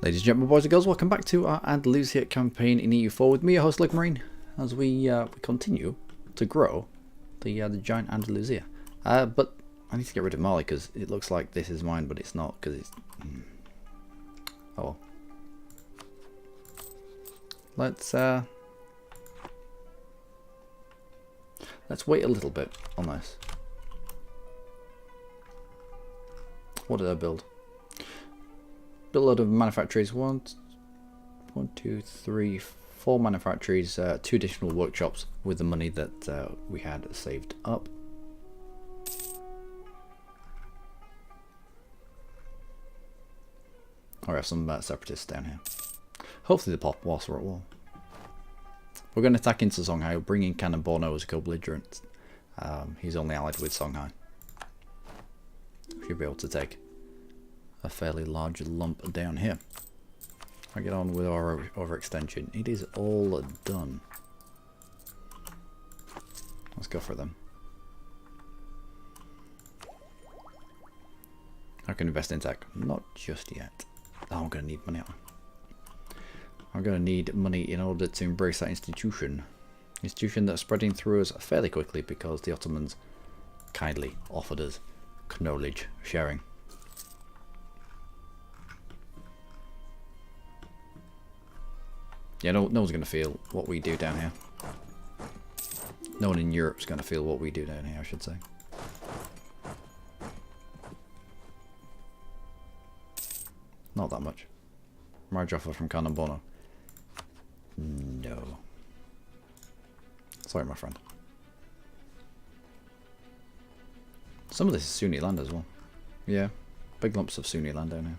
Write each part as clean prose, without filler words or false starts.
Ladies and gentlemen, boys and girls, welcome back to our Andalusia campaign in EU4 with me, your host Luckymarine, as we continue to grow the giant Andalusia. But I need to get rid of Mali because it looks like this is mine, but it's not because it's... Oh well. Let's wait a little bit on this. What did I build? Built a load of manufactories. One, two, three, four manufactories, 2 additional workshops with the money that we had saved up. I have some separatists down here. Hopefully they pop whilst we're at war. We're going to attack into Songhai. We'll bring in Cannon Borno as a co-belligerent. He's only allied with Songhai. Should be able to take a fairly large lump down here. I get on with our overextension. It is all done. Let's go for them. I can invest in tech. Not just yet. Oh, I'm going to need money. I'm going to need money in order to embrace that institution. Institution that's spreading through us fairly quickly because the Ottomans kindly offered us knowledge sharing. Yeah, no one's going to feel what we do down here. No one in Europe's going to feel what we do down here, I should say. Not that much. Marriage offer from Cannon Borno. No. Sorry, my friend. Some of this is Sunni land as well. Yeah, big lumps of Sunni land down here.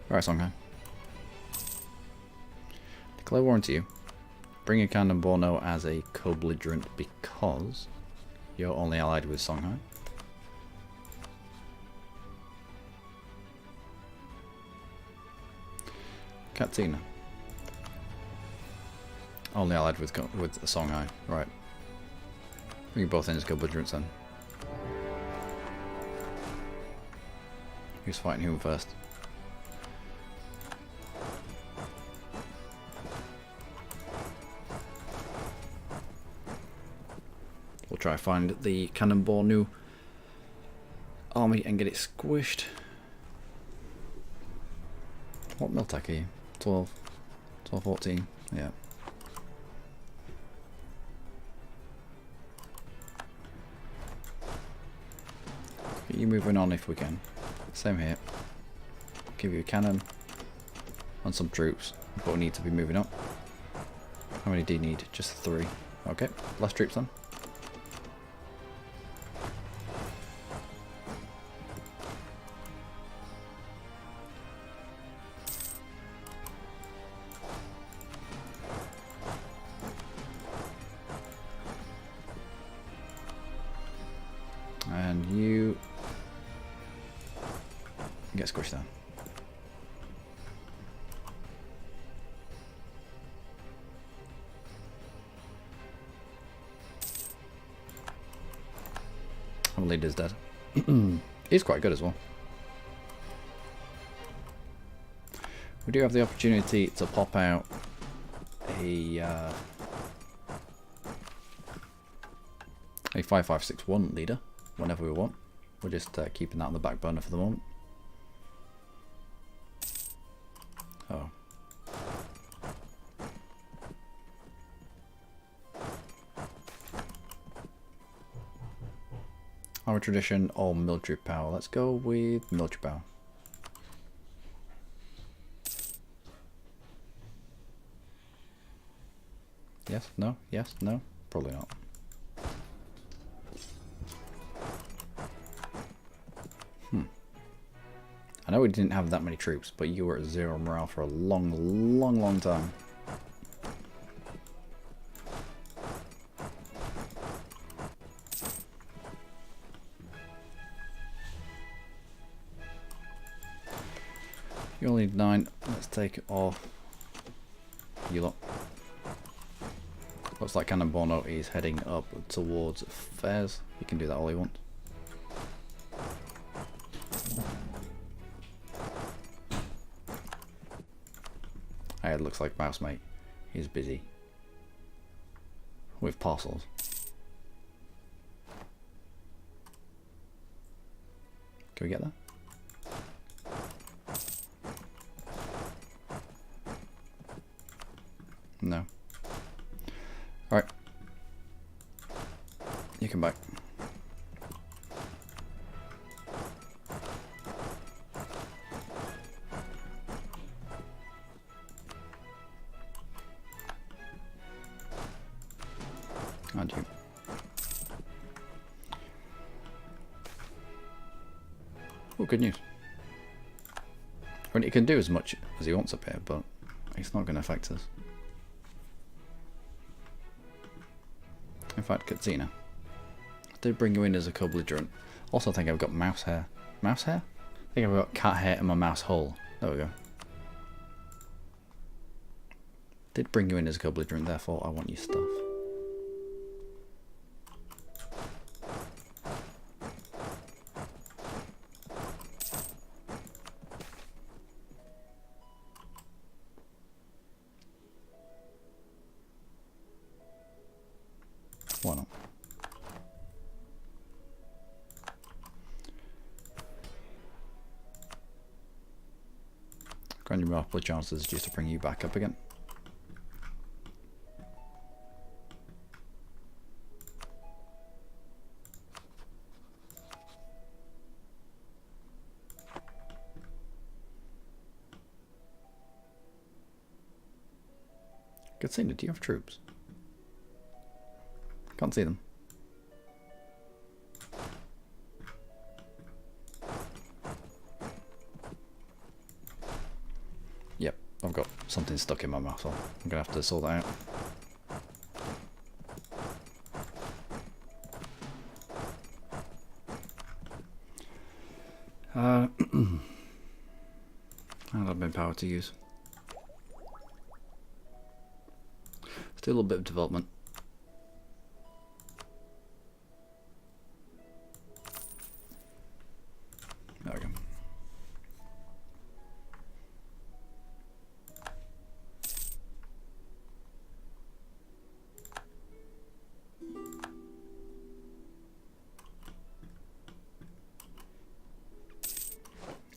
Alright, Songhai. Declare war to you. Bring in Cannon Borno as a co-belligerent because you're only allied with Songhai. Katina. Only allied with Songhai. Right. Bring you both in as co-belligerents then. Who's fighting whom first? We'll try to find the Cannon Borno army and get it squished. What Miltech are you? 12, 14, yeah. Get you moving on if we can. Same here. Give you a cannon and some troops, but we need to be moving up. How many do you need? Just 3. Okay, less troops then. And you get squished down. Our leader's dead. He's quite good as well. We do have the opportunity to pop out a 5561 leader whenever we want. We're just keeping that on the back burner for the moment. Oh. Our tradition or military power? Let's go with military power. Yes, no, yes, no, probably not. I know we didn't have that many troops, but you were at 0 morale for a long time. You only need 9. Let's take it off. you lot. Looks like Cannonborno is heading up towards Fairs. You can do that all you want. Hey, it looks like Mousemate is busy with parcels. Can we get that? No. Alright. You come back. And you. Oh, good news. I mean, he can do as much as he wants up here, but it's not going to affect us. In fact, Katsina, I did bring you in as a co-belligerent. Also, I think I've got mouse hair. Mouse hair? I think I've got cat hair in my mouse hole. There we go. Did bring you in as a co-belligerent, therefore I want your stuff. Why not? Grant you multiple chances just to bring you back up again. Katsina, do you have troops? Can't see them. Yep, I've got something stuck in my mouth, so I'm gonna have to sort that out. I'll have my power to use. Still a little bit of development. There we go.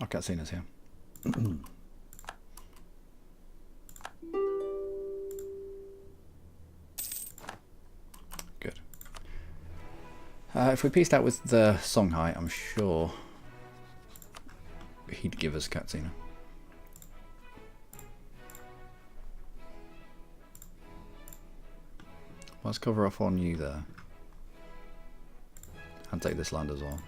Oh, Katsina's here. Good. If we pieced out with the Songhai, I'm sure he'd give us Katsina. Let's cover off on you there. And take this land as well.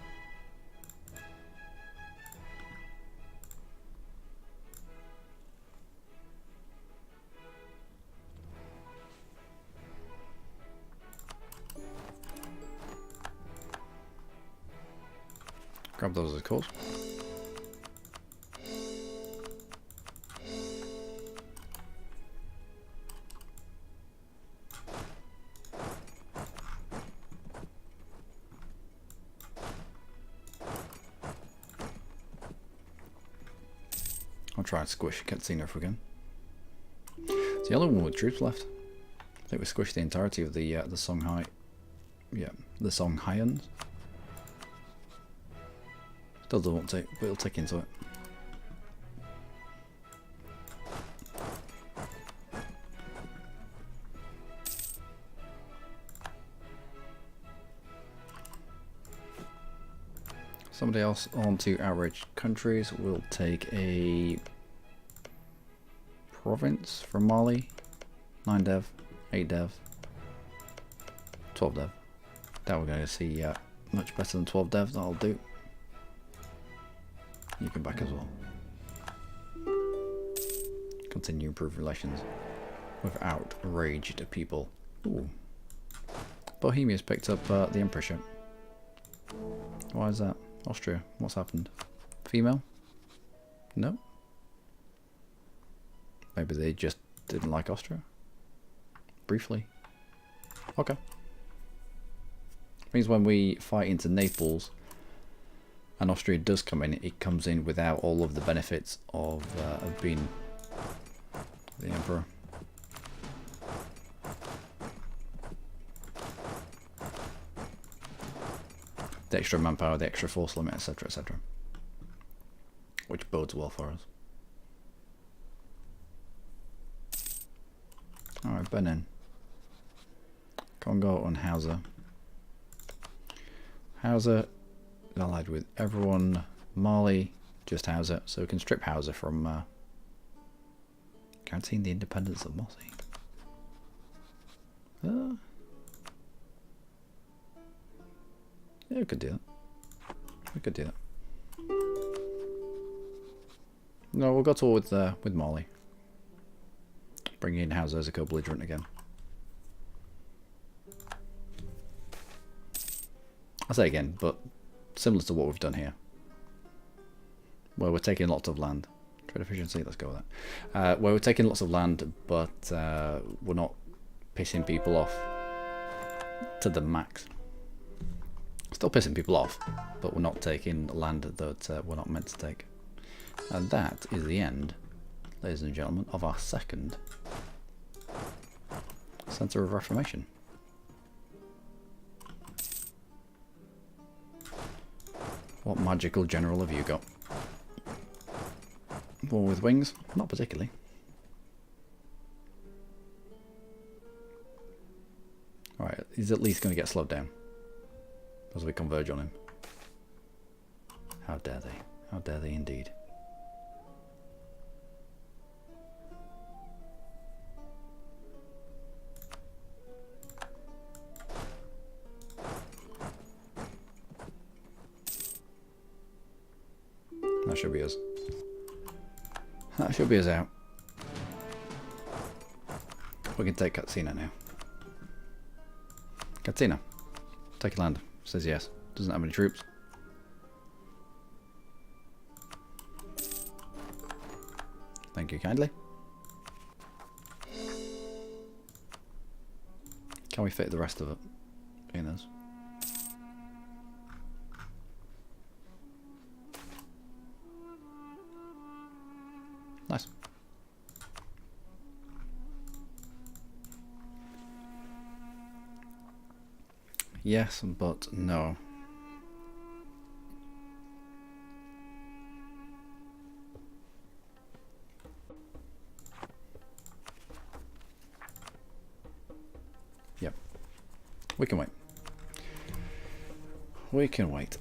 Grab those as calls. I'll try and squish Katsina if we can. It's the only one with troops left. I think we squished the entirety of the Songhai. Yeah, the Songhaians. Still doesn't take, but it'll take into it. Somebody else on to outraged countries will take a province from Mali. 9 dev, 8 dev, 12 dev. Doubt we're going to see much better than 12 dev, that'll do. You can back as well. Continue improve relations with outraged people. Ooh. Bohemia's picked up the Emperorship. Why is that? Austria, what's happened? Female? No? Maybe they just Didn't like Austria. Briefly. Okay. Means when we fight into Naples and Austria does come in, it comes in without all of the benefits of being the emperor. The extra manpower, the extra force limit, etc, etc. Which bodes well for us. Alright, Benin. Congo and Hausa. Hausa is allied with everyone. Mali, just Hausa. So we can strip Hausa from guaranteeing the independence of Mossi. Yeah, we could do that. We could do that. No, we'll go to war with Mali. Bring in Hausa as a co-belligerent again. I say again, but similar to what we've done here. Where we're taking lots of land. Trade efficiency, let's go with that. Where we're taking lots of land, but we're not pissing people off to the max. Still pissing people off, but we're not taking land that we're not meant to take. And that is the end, ladies and gentlemen, of our second Centre of Reformation. What magical general have you got? One with wings? Not particularly. Alright, he's at least going to get slowed down as we converge on him. How dare they? How dare they indeed? That should be us. That should be us out. We can take Katsina now. Katsina, take land. Says yes. Doesn't have any troops. Thank you kindly. Can we fit the rest of it in us? Nice. Yes, but no. Yep. We can wait. We can wait.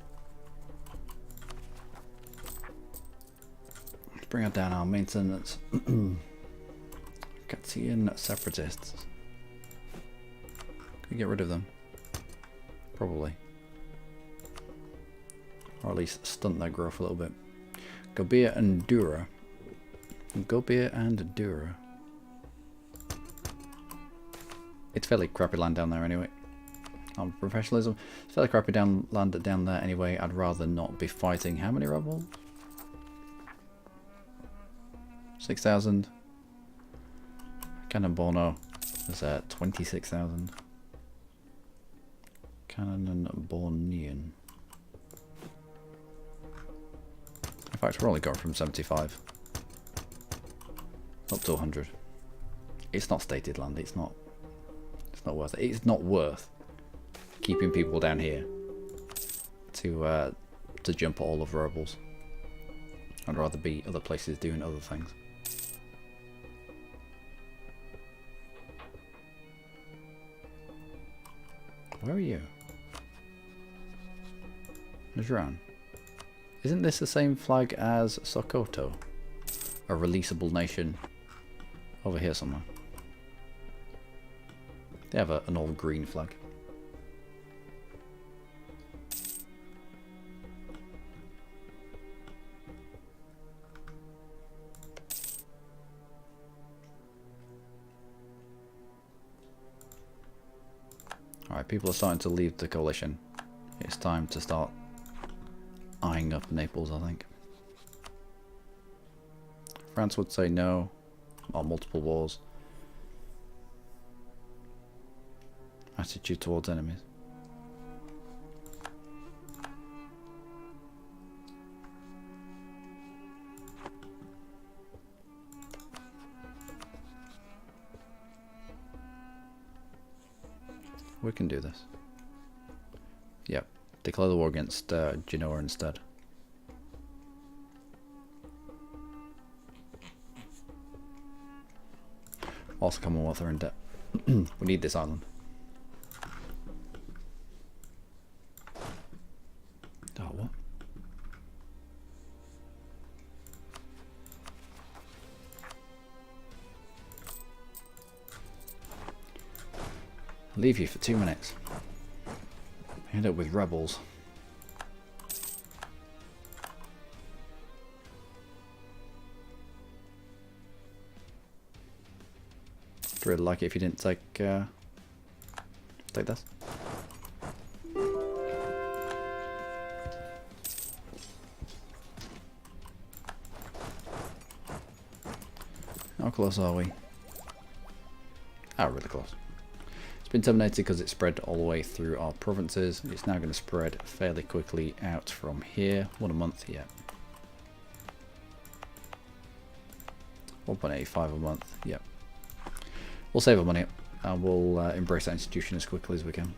Let's bring down our maintenance. Katian separatists. Can we get rid of them? Probably. Or at least stunt their growth a little bit. Gobir and Dura. Gobir and Dura. It's fairly crappy land down there anyway. On professionalism. It's fairly crappy land down there anyway. I'd rather not be fighting how many rebels? 6,000. Cannon Borno is at 26,000. Cannon and Bornean. In fact, we're only going from 75 up to 100. It's not stated land. It's not worth it. It's not worth keeping people down here to jump at all of the rebels. I'd rather be other places doing other things. Where are you? Najran. Isn't this the same flag as Sokoto? A releasable nation over here somewhere. They have an old green flag. Alright, people are starting to leave the coalition. It's time to start eyeing up Naples, I think. France would say no, or multiple wars. attitude towards enemies. We can do this. Yep. Declare the war against Genoa instead. Also, Commonwealth are in debt. We need this island. Oh, what? I'll leave you for 2 minutes. End up with rebels. I'd really like it if you didn't take this. How close are we? Oh, really close. It's been terminated because it spread all the way through our provinces. It's now going to spread fairly quickly out from here. 1 a month, yeah. 1.85 a month, yep. We'll save our money up and we'll embrace that institution as quickly as we can.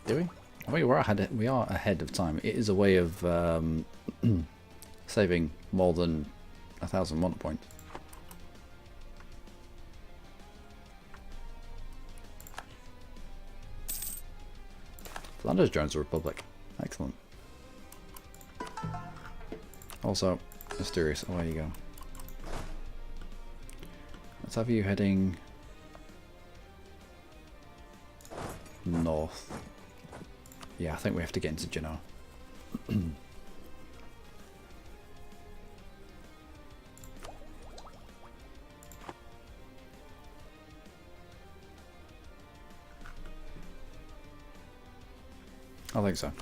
Do we? We are ahead of time. It is a way of saving more than 1,000 money points. Flanders joins the Republic. Excellent. Also, Asturias, away you go. Let's have you heading north. Yeah, I think we have to get into Genoa. I think so.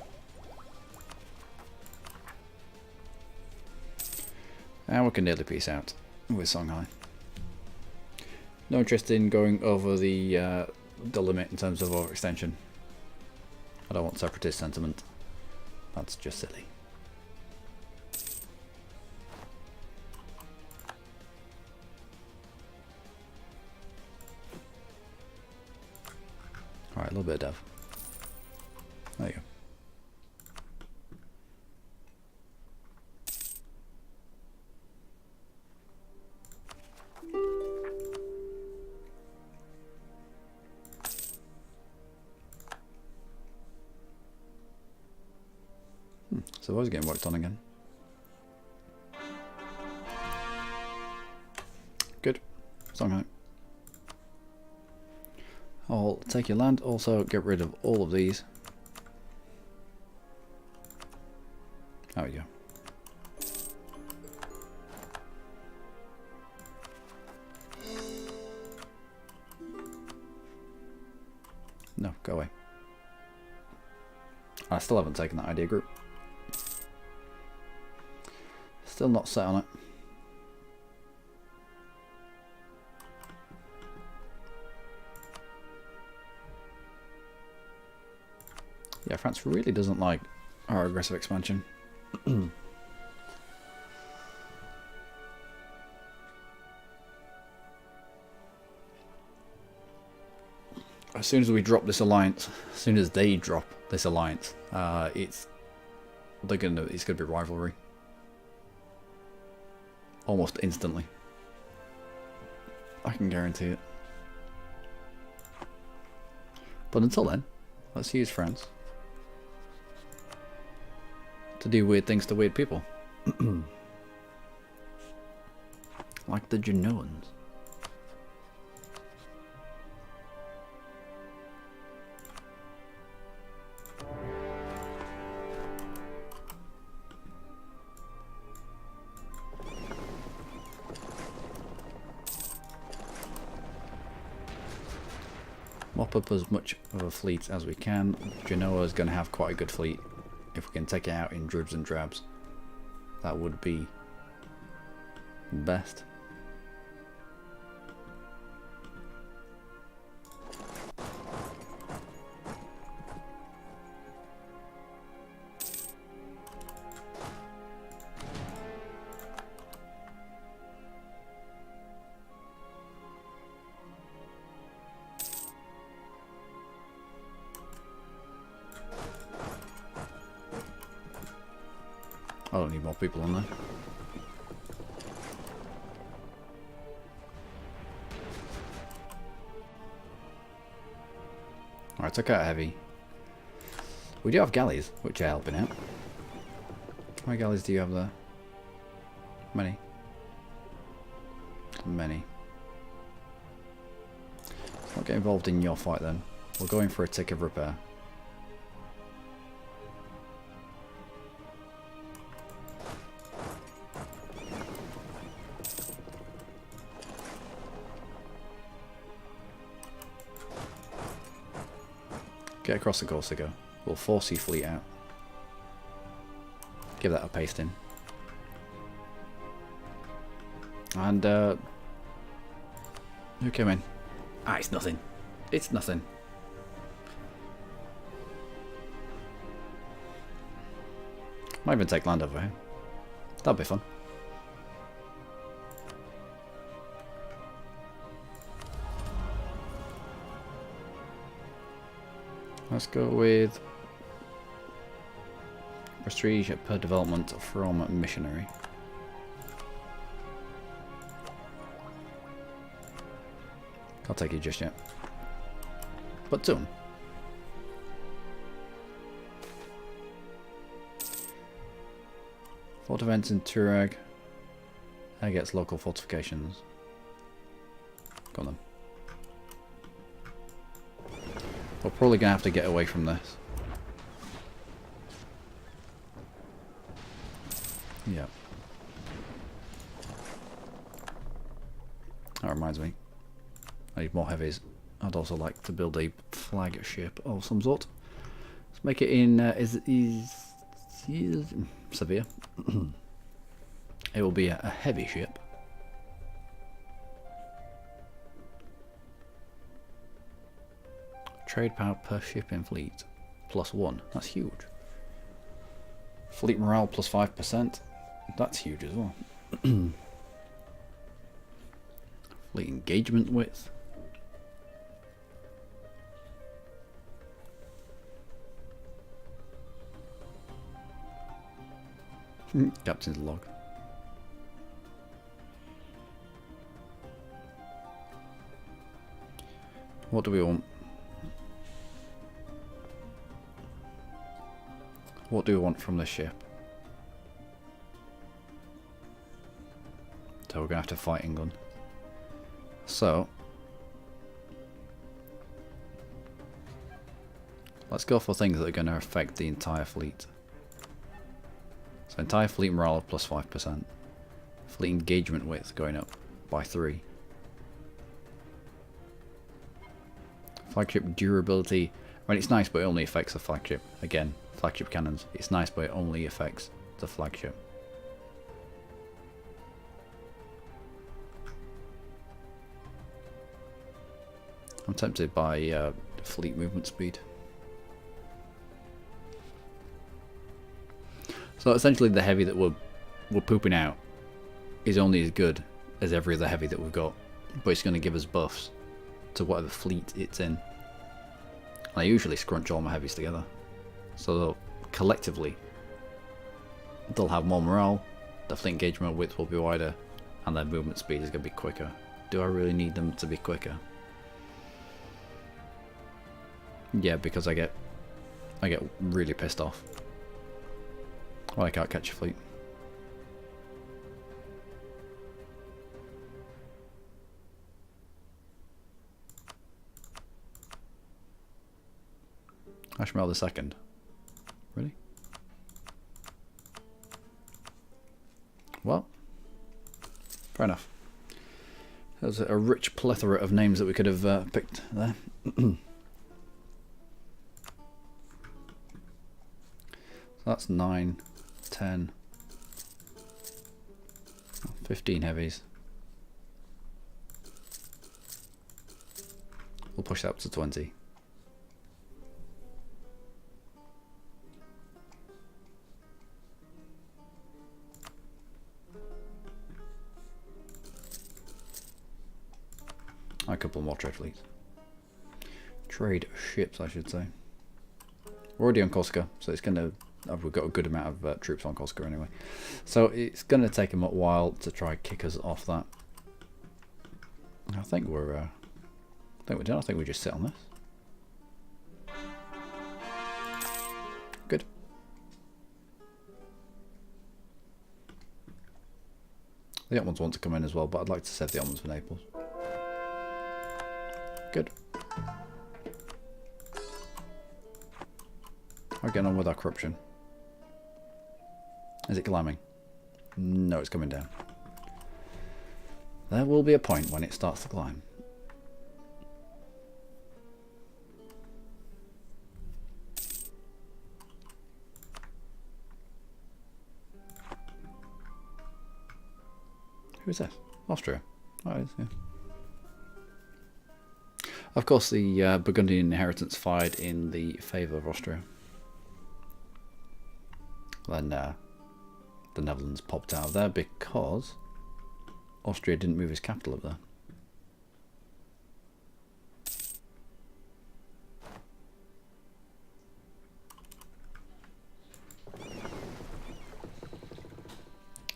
And we can nearly peace out with Songhai. No interest in going over the limit in terms of overextension. I don't want separatist sentiment. That's just silly. Alright, a little bit of dev. There you go. So I was getting worked on again. Good. Songhai. I'll take your land, also get rid of all of these. There we go. No, go away. I still haven't taken that idea group. Still not set on it. Yeah, France really doesn't like our aggressive expansion. As soon as we drop this alliance, as soon as they drop this alliance, it's gonna be rivalry. Almost instantly. I can guarantee it. But until then, let's use France to do weird things to weird people. Like the Genoans. Mop up as much of a fleet as we can. Genoa is going to have quite a good fleet. If we can take it out in dribs and drabs, that would be best. I don't need more people on there. Alright, took out heavy. We do have galleys, which are helping out. How many galleys do you have there? Many. Many. Let's not get involved in your fight then. We're going for a tick of repair. Get across the Corsica. We'll force your fleet out. Give that a pasting. And who came in? Ah, it's nothing. It's nothing. Might even take land over here. That'd be fun. Let's go with prestige per development from missionary. Can't take it just yet. But soon. Fort events in Turag. That gets local fortifications. Got them. We're probably going to have to get away from this. Yeah. That reminds me. I need more heavies. I'd also like to build a flagship of some sort. Let's make it in Sevilla. It will be a heavy ship. Trade power per ship in fleet +1. That's huge. Fleet morale +5%. That's huge as well. Fleet engagement width. Captain's log. What do we want? What do we want from this ship? So we're going to have to fight England. So let's go for things that are going to affect the entire fleet. So entire fleet morale of +5%. Fleet engagement width going up by 3. Flagship durability. I mean, it's nice, but it only affects the flagship. Again, flagship cannons. It's nice, but it only affects the flagship. I'm tempted by fleet movement speed. So essentially the heavy that we're pooping out is only as good as every other heavy that we've got, but it's going to give us buffs to whatever fleet it's in. I usually scrunch all my heavies together, so collectively they'll have more morale, the fleet engagement width will be wider, and their movement speed is going to be quicker. Do I really need them to be quicker? Yeah, because I get really pissed off when I can't catch a fleet. Ashmel the second. Really? Well, fair enough. There's a rich plethora of names that we could have picked there. So that's 9, 10, 15 heavies. We'll push that up to 20. A couple more trade fleets. Trade ships, I should say. We're already on Corsica, so it's going to we've got a good amount of troops on Corsica anyway. So it's going to take them a while to try kick us off that. I think we're done. I think we just sit on this. Good. The Ottomans want to come in as well, but I'd like to save the Ottomans for Naples. Good. We're getting on with our corruption. Is it climbing? No, it's coming down. There will be a point when it starts to climb. Who is this? Austria. Oh, it is, yeah. Of course, the Burgundian inheritance fired in the favour of Austria. Then the Netherlands popped out of there because Austria didn't move his capital up there.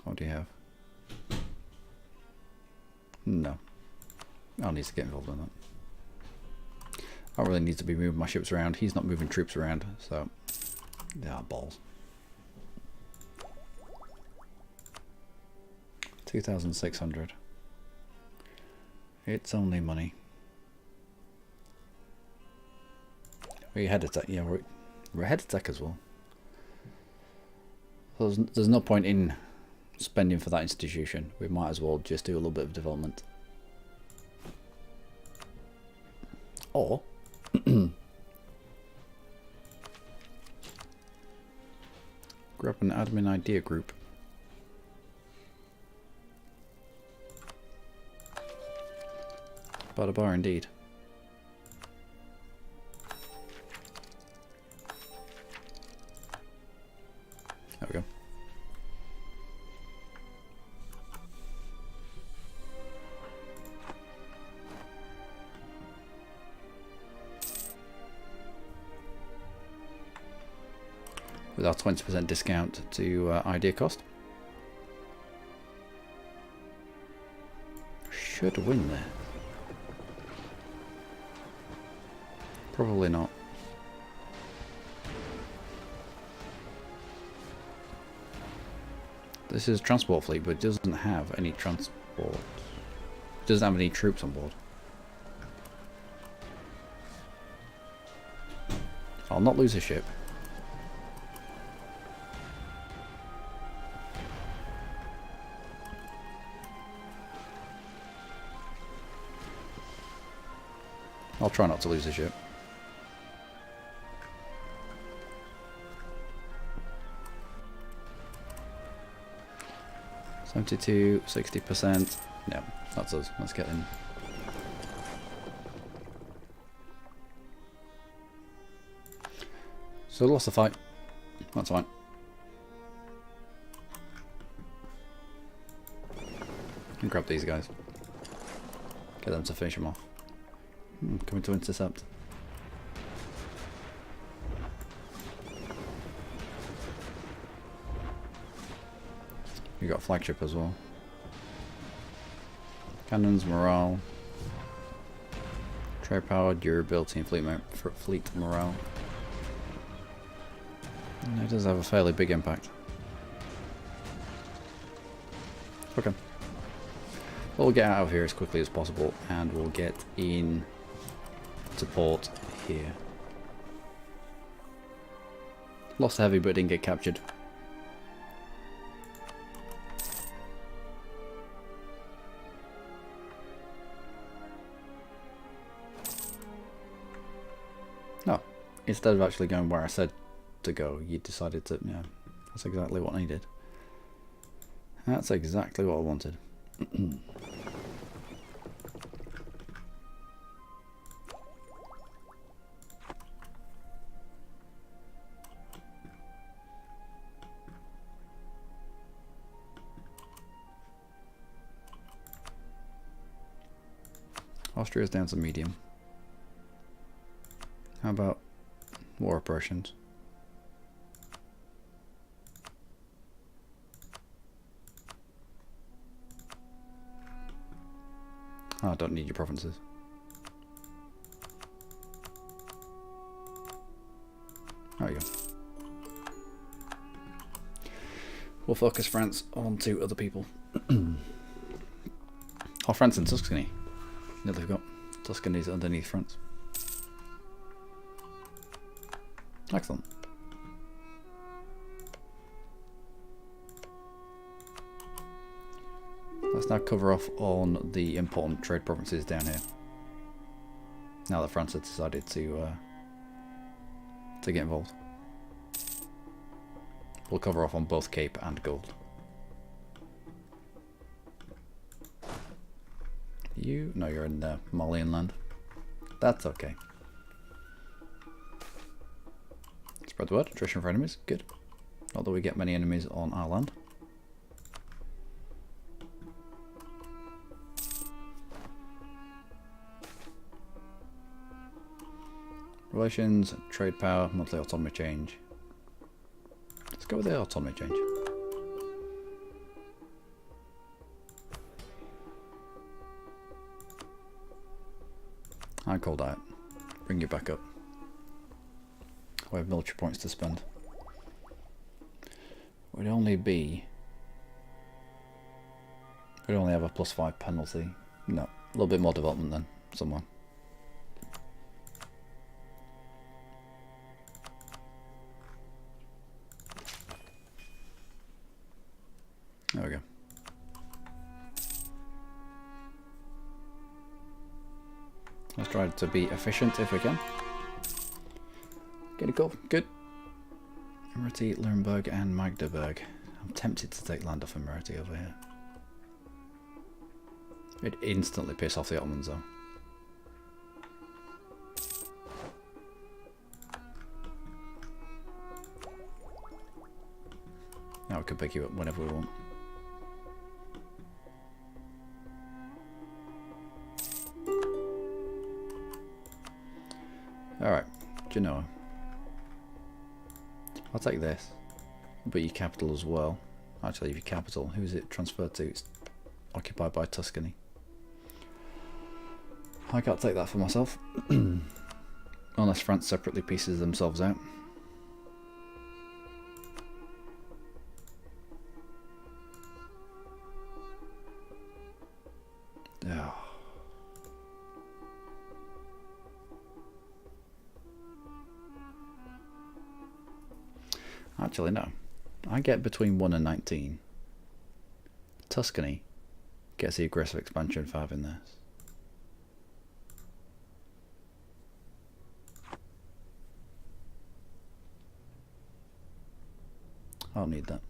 What do you have? No. I need to get involved in that. I don't really need to be moving my ships around. He's not moving troops around, so they are balls. 2,600. It's only money. We're head attack. Yeah, we're head attack as well. So there's no point in spending for that institution. We might as well just do a little bit of development. Or grab an admin idea group. Bada bar indeed. There we go. With our 20% discount to idea cost. Should win there. Probably not. This is a transport fleet, but it doesn't have any transport. It doesn't have any troops on board. I'll not lose a ship. I'll try not to lose a ship. $72, 60%. No, that's us. Let's get in. So lost the fight. That's fine. And grab these guys. Get them to finish them off. Coming to intercept. You got a flagship as well. Cannons, morale, trade power, durability, and fleet morale. And it does have a fairly big impact. Okay. We'll get out of here as quickly as possible, and we'll get in to port here. Lost heavy, but didn't get captured. No, instead of actually going where I said to go, you decided to, yeah, that's exactly what I needed. That's exactly what I wanted. Austria's down to medium. How about war operations? Oh, I don't need your provinces. There we go. We'll focus France on to other people. Oh, France and Tuscany. Nearly forgot. Tuscany's underneath France. Excellent. Let's now cover off on the important trade provinces down here. Now that France has decided to get involved. We'll cover off on both Cape and Gold. You? No, you're in Malian land. That's okay. Spread the word. Attrition for enemies. Good. Not that we get many enemies on our land. Relations, trade power, monthly autonomy change. Let's go with the autonomy change. I call that. Bring you back up. We have military points to spend. We'd only have a +5 penalty. No, a little bit more development then, somewhere. There we go. Let's try to be efficient if we can. Get a goal. Good. Emirati, Nuremberg and Magdeburg. I'm tempted to take land off Emirati over here. It'd instantly piss off the Ottomans though. Now we can pick you up whenever we want. Alright, Genoa. I'll take this. But your capital as well. Actually, your capital, who is it transferred to? It's occupied by Tuscany. I can't take that for myself. Unless France separately pieces themselves out. Oh. Actually, no. I get between 1 and 19. Tuscany gets the aggressive expansion for having this. I don't need that.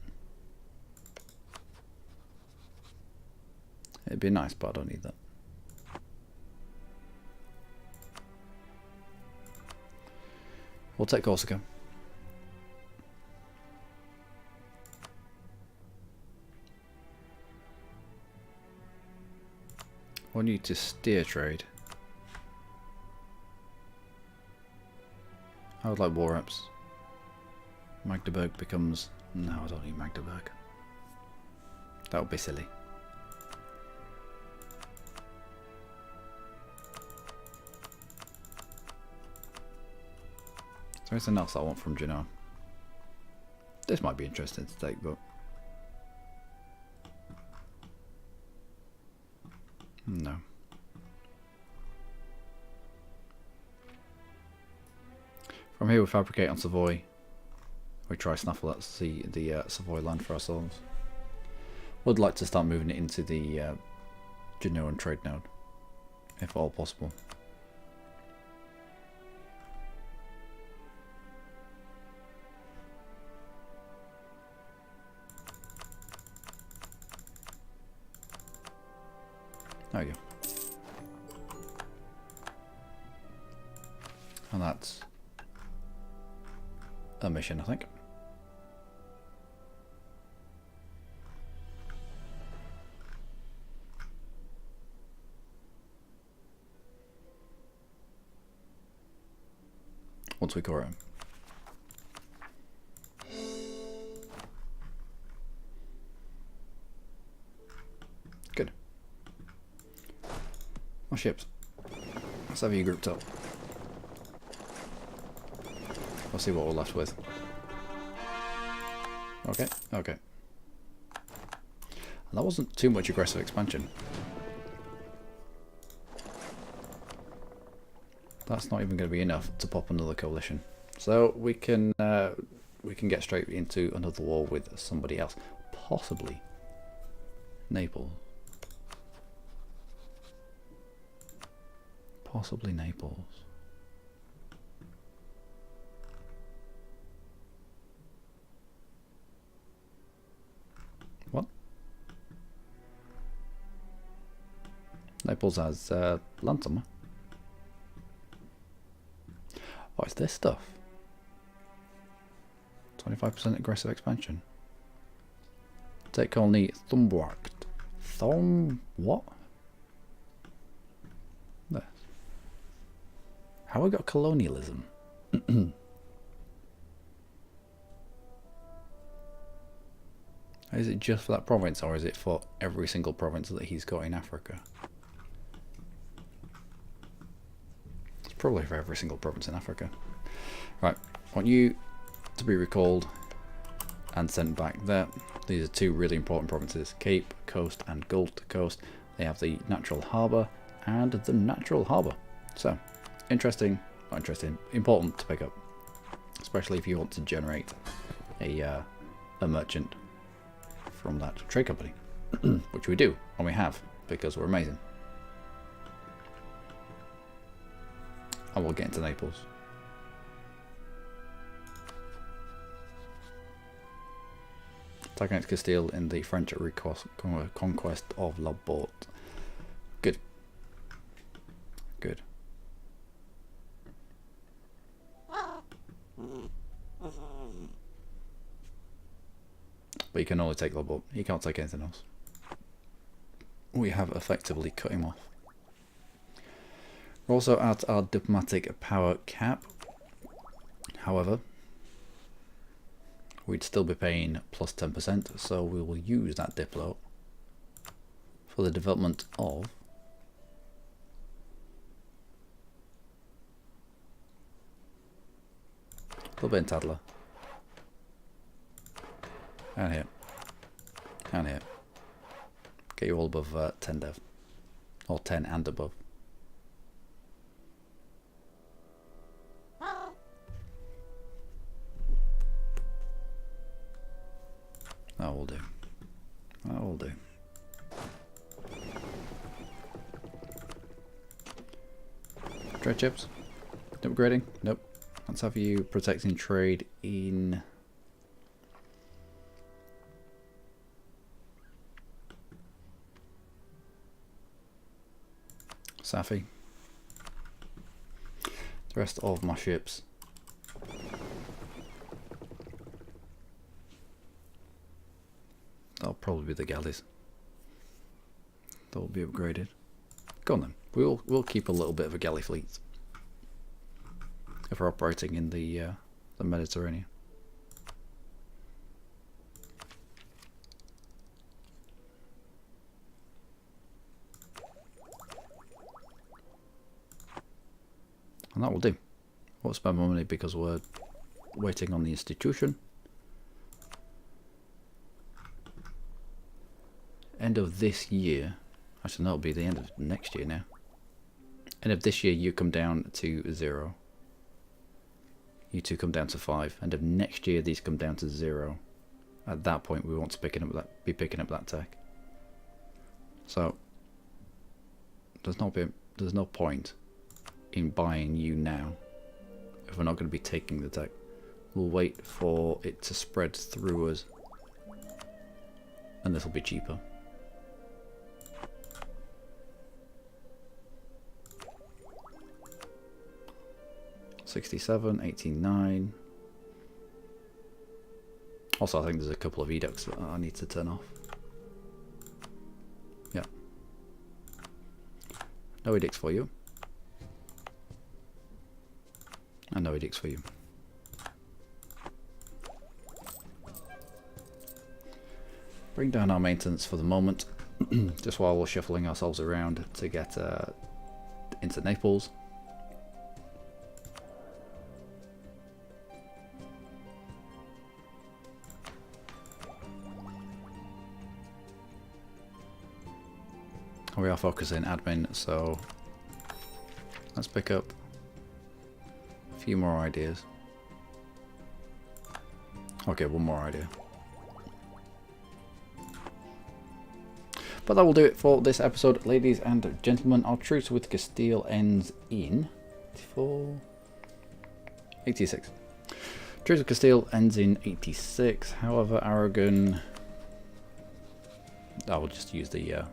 It'd be nice, but I don't need that. We'll take Corsica. I want you to steer trade. I would like war reps. Magdeburg becomes... No, I don't need Magdeburg. That would be silly. Is there anything else I want from Genoa? This might be interesting to take, but... No. From here we fabricate on Savoy. We try snaffle at the Savoy land for ourselves. Would like to start moving it into the Genoan trade node, if at all possible. There we go. And that's a mission, I think. Once we core him. Good. My ships. Let's have you grouped up. We'll see what we're left with. Okay, okay. And that wasn't too much aggressive expansion. That's not even going to be enough to pop another coalition. So we can get straight into another war with somebody else, possibly Naples. Possibly Naples. What? Naples has land somewhere. What is this stuff? 25% aggressive expansion. Take colony Thumbwacht. What? This. How have we got colonialism? Is it just for that province, or is it for every single province that he's got in Africa? It's probably for every single province in Africa. Right, I want you to be recalled and sent back there. These are two really important provinces, Cape Coast and Gold Coast. They have the natural harbour and the natural harbour. So, interesting, not interesting, important to pick up. Especially if you want to generate a merchant from that trade company, which we do, and we have, because we're amazing. And we'll get into Naples. Attack against Castile in the French conquest of La Botte. Good. Good. But you can only take La Botte. You can't take anything else. We have effectively cut him off. We're also at our diplomatic power cap. However, we'd still be paying plus 10%, so we will use that diplo for the development of a little bit in Tadler. And here. And here. Get you all above 10 dev. Or 10 and above. That will do. That will do. Trade chips? Upgrading? Nope. Let's have you protecting trade in Safi. The rest of my ships that'll probably be the galleys. They'll be upgraded. Go on then. We'll keep a little bit of a galley fleet if we're operating in the Mediterranean. And that will do. Won't spend more money because we're waiting on the institution. End of this year. Actually, that'll be the end of next year now. End of this year, you come down to 0. You two come down to 5. End of next year, these come down to 0. At that point, we want to be picking up that tech. So there's no point in buying you now if we're not going to be taking the tech. We'll wait for it to spread through us, and this will be cheaper. $67, $89. Also, I think there's a couple of edicts that I need to turn off. Yeah. No edicts for you. And no edicts for you. Bring down our maintenance for the moment, just while we're shuffling ourselves around to get into Naples. We are focusing admin, so let's pick up a few more ideas. Okay, one more idea. But that will do it for this episode, ladies and gentlemen. Our truce with Castile ends in 86. Truce with Castile ends in 86. However, Aragon, I will just use the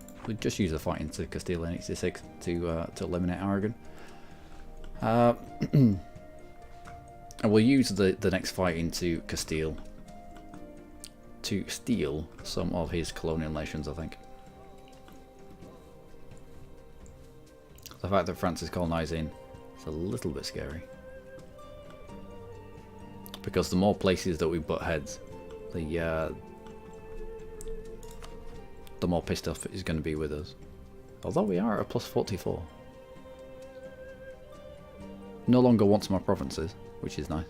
fight into Castile in 86 to eliminate Aragon. And we'll use the next fight into Castile to steal some of his colonial nations, I think. The fact that France is colonising is a little bit scary. Because the more places that we butt heads, the more pissed off it is going to be with us. Although we are at a plus 44. No longer wants my provinces, which is nice.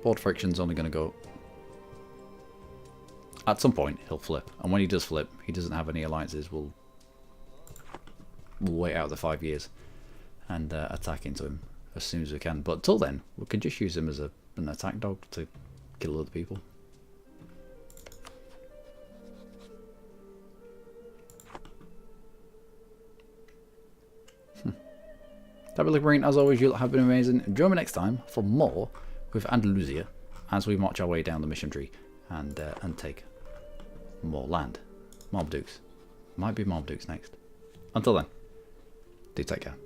Board friction's only going to go... At some point, he'll flip. And when he does flip, he doesn't have any alliances. We'll wait out the 5 years and attack into him as soon as we can. But till then, we could just use him as an attack dog to kill other people. Luckymarine, as always, you have been amazing. Join me next time for more with Andalusia as we march our way down the mission tree and take more land. Marmadukes. Might be Marmadukes next. Until then, do take care.